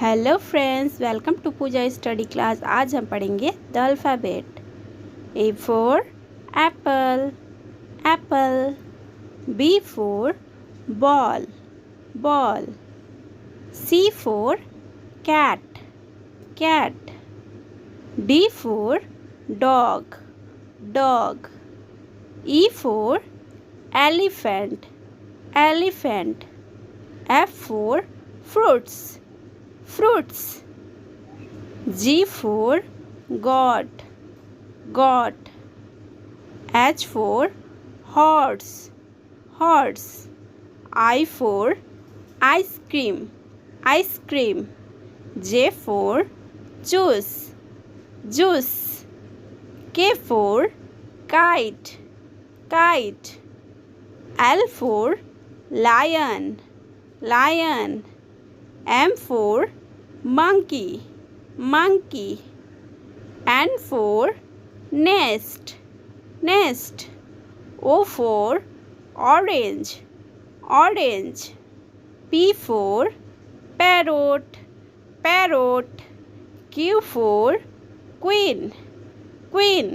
Hello friends, welcome to Pooja study class. आज हम पढ़ेंगे the alphabet. A for apple, apple. B for ball, ball. C for cat, cat. D for dog, dog. E for elephant, elephant. F for fruits, fruits. G for God, God. H for horse, horse. I for ice cream, ice cream. J for juice, juice. K for kite, kite. L for lion, lion. M for monkey, monkey. N for nest, nest. O for orange, orange. P for parrot, parrot. Q for queen, queen.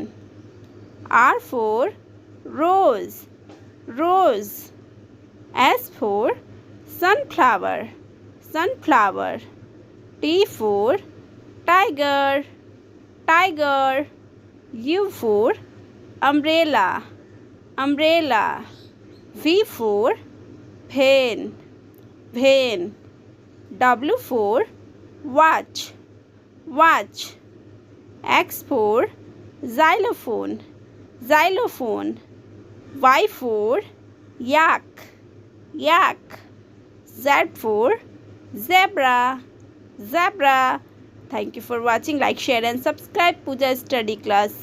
R for rose, rose. S for sunflower, sunflower. T for tiger, tiger. U for umbrella, umbrella. V for van, van. W for watch, watch. X for xylophone, xylophone. Y for yak, yak. Z for zebra, zebra. Thank you for watching. Like, share and subscribe Pooja Study Class.